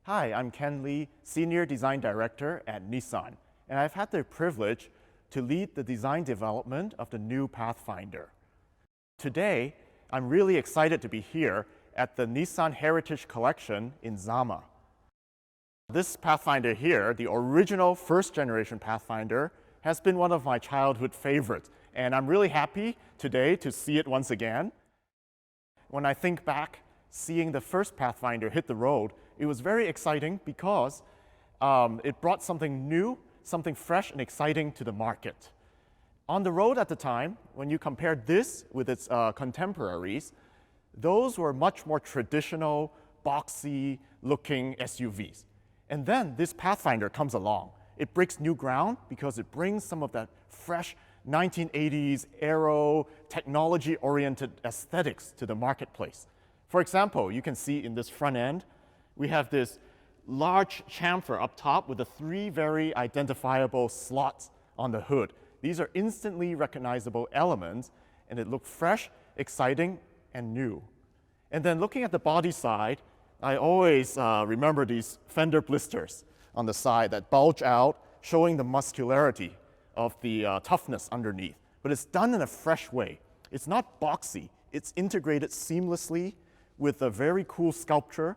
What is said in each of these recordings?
Hi, I'm Ken Lee, Senior Design Director at Nissan, and I've had the privilege to lead the design development of the new Pathfinder. Today, I'm really excited to be here at the Nissan Heritage Collection in Zama. This Pathfinder here, the original first-generation Pathfinder, has been one of my childhood favorites, and I'm really happy today to see it once again. When I think back, seeing the first Pathfinder hit the road, it was very exciting because it brought something new, something fresh and exciting to the market. On the road at the time, when you compared this with its contemporaries, those were much more traditional, boxy-looking SUVs. And then this Pathfinder comes along. It breaks new ground because it brings some of that fresh 1980s aero, technology-oriented aesthetics to the marketplace. For example, you can see in this front end, we have this large chamfer up top with the three very identifiable slots on the hood. These are instantly recognizable elements, and it looks fresh, exciting, and new. And then looking at the body side, I always remember these fender blisters on the side that bulge out, showing the muscularity of the toughness underneath. But it's done in a fresh way. It's not boxy. It's integrated seamlessly with a very cool sculpture.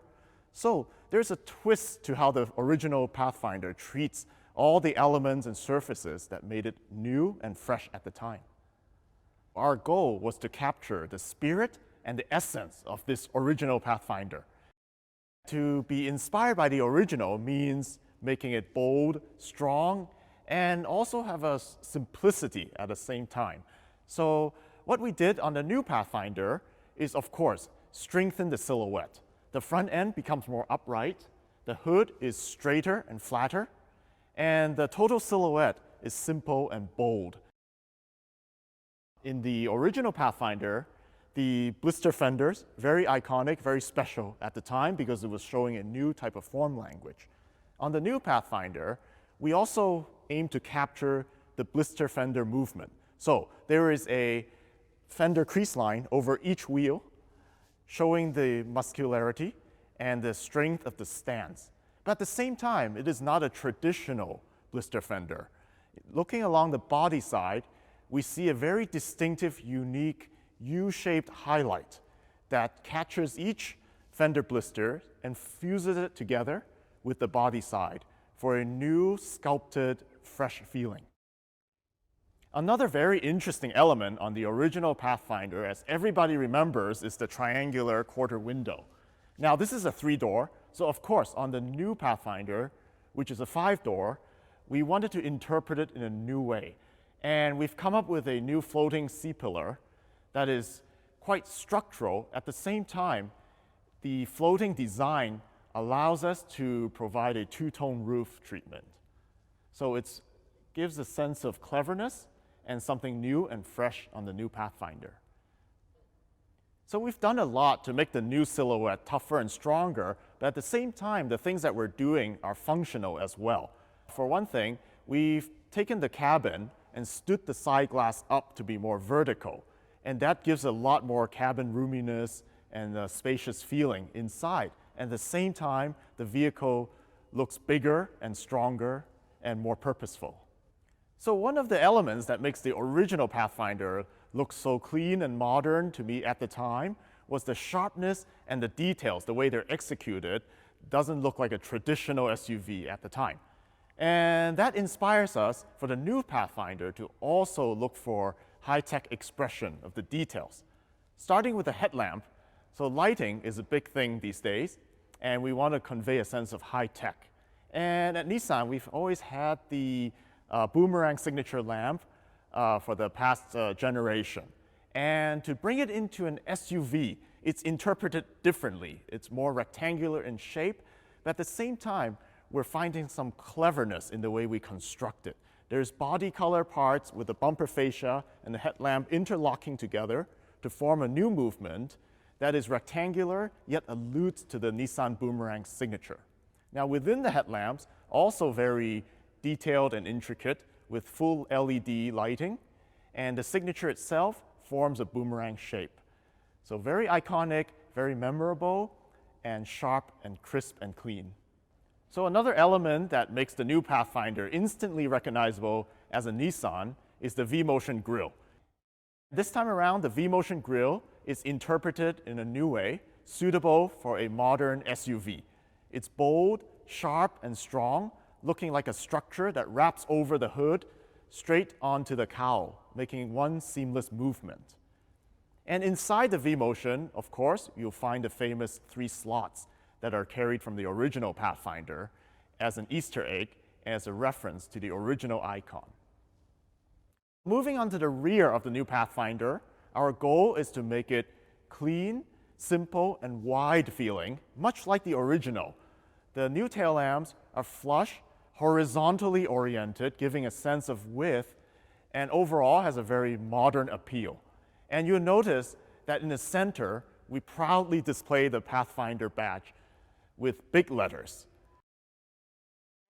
So there's a twist to how the original Pathfinder treats all the elements and surfaces that made it new and fresh at the time. Our goal was to capture the spirit and the essence of this original Pathfinder. To be inspired by the original means making it bold, strong, and also have a simplicity at the same time. So what we did on the new Pathfinder is, of course, strengthen the silhouette. The front end becomes more upright, the hood is straighter and flatter, and the total silhouette is simple and bold. In the original Pathfinder, the blister fenders, very iconic, very special at the time because it was showing a new type of form language. On the new Pathfinder, we also aim to capture the blister fender movement. So there is a fender crease line over each wheel, showing the muscularity and the strength of the stance. But at the same time, it is not a traditional blister fender. Looking along the body side, we see a very distinctive, unique U-shaped highlight that captures each fender blister and fuses it together with the body side for a new, sculpted, fresh feeling. Another very interesting element on the original Pathfinder, as everybody remembers, is the triangular quarter window. Now, this is a 3-door, so of course, on the new Pathfinder, which is a 5-door, we wanted to interpret it in a new way. And we've come up with a new floating C-pillar that is quite structural. At the same time, the floating design allows us to provide a two-tone roof treatment. So it gives a sense of cleverness and something new and fresh on the new Pathfinder. So we've done a lot to make the new silhouette tougher and stronger, but at the same time, the things that we're doing are functional as well. For one thing, we've taken the cabin and stood the side glass up to be more vertical, and that gives a lot more cabin roominess and a spacious feeling inside. At the same time, the vehicle looks bigger and stronger and more purposeful. So one of the elements that makes the original Pathfinder look so clean and modern to me at the time was the sharpness and the details. The way they're executed doesn't look like a traditional SUV at the time. And that inspires us for the new Pathfinder to also look for high-tech expression of the details. Starting with the headlamp, so lighting is a big thing these days, and we want to convey a sense of high-tech. And at Nissan, we've always had the boomerang signature lamp for the past generation. And to bring it into an SUV, it's interpreted differently. It's more rectangular in shape, but at the same time, we're finding some cleverness in the way we construct it. There's body color parts with the bumper fascia and the headlamp interlocking together to form a new movement that is rectangular, yet alludes to the Nissan Boomerang signature. Now within the headlamps, also very detailed and intricate with full LED lighting, and the signature itself forms a boomerang shape. So very iconic, very memorable, and sharp and crisp and clean. So another element that makes the new Pathfinder instantly recognizable as a Nissan is the V-Motion grille. This time around, the V-Motion grille is interpreted in a new way, suitable for a modern SUV. It's bold, sharp, and strong, looking like a structure that wraps over the hood straight onto the cowl, making one seamless movement. And inside the V-Motion, of course, you'll find the famous 3 slots that are carried from the original Pathfinder as an Easter egg and as a reference to the original icon. Moving on to the rear of the new Pathfinder, our goal is to make it clean, simple, and wide feeling, much like the original. The new tail lamps are flush, horizontally oriented, giving a sense of width, and overall has a very modern appeal. And you'll notice that in the center, we proudly display the Pathfinder badge with big letters.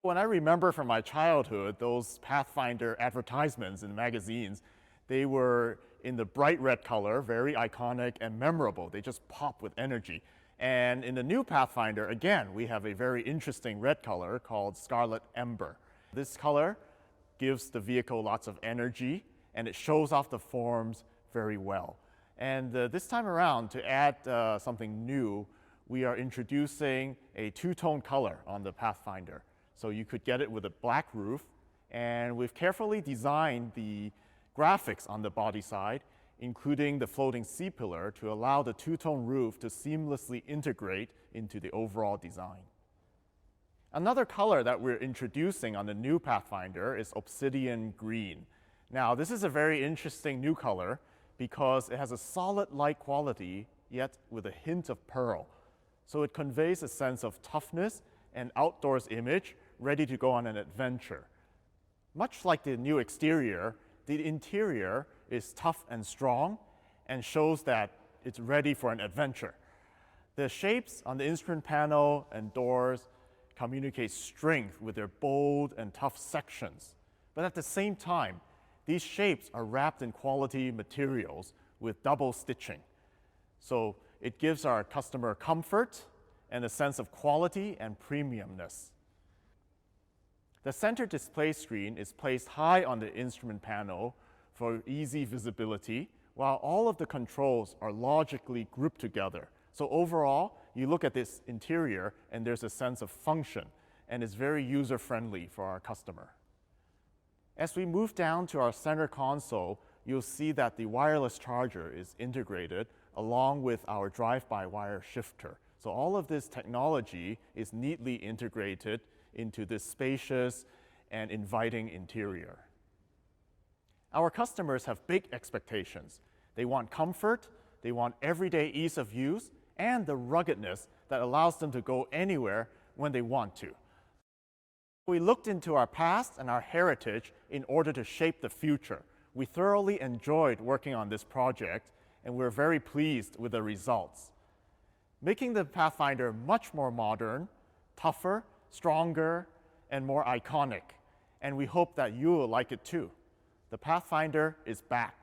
When I remember from my childhood, those Pathfinder advertisements in magazines, they were in the bright red color, very iconic and memorable. They just pop with energy. And in the new Pathfinder, again, we have a very interesting red color called Scarlet Ember. This color gives the vehicle lots of energy, and it shows off the forms very well. And this time around, to add something new, we are introducing a 2-tone color on the Pathfinder. So you could get it with a black roof, and we've carefully designed the graphics on the body side, including the floating C-pillar, to allow the 2-tone roof to seamlessly integrate into the overall design. Another color that we're introducing on the new Pathfinder is Obsidian Green. Now, this is a very interesting new color because it has a solid light quality, yet with a hint of pearl. So it conveys a sense of toughness and outdoors image, ready to go on an adventure. Much like the new exterior, the interior is tough and strong and shows that it's ready for an adventure. The shapes on the instrument panel and doors communicate strength with their bold and tough sections. But at the same time, these shapes are wrapped in quality materials with double stitching. So it gives our customer comfort and a sense of quality and premiumness. The center display screen is placed high on the instrument panel for easy visibility, while all of the controls are logically grouped together. So overall, you look at this interior and there's a sense of function, and it's very user-friendly for our customer. As we move down to our center console, you'll see that the wireless charger is integrated along with our drive-by-wire shifter. So all of this technology is neatly integrated into this spacious and inviting interior. Our customers have big expectations. They want comfort, they want everyday ease of use, and the ruggedness that allows them to go anywhere when they want to. We looked into our past and our heritage in order to shape the future. We thoroughly enjoyed working on this project, and we're very pleased with the results, making the Pathfinder much more modern, tougher, stronger, and more iconic. And we hope that you will like it too. The Pathfinder is back.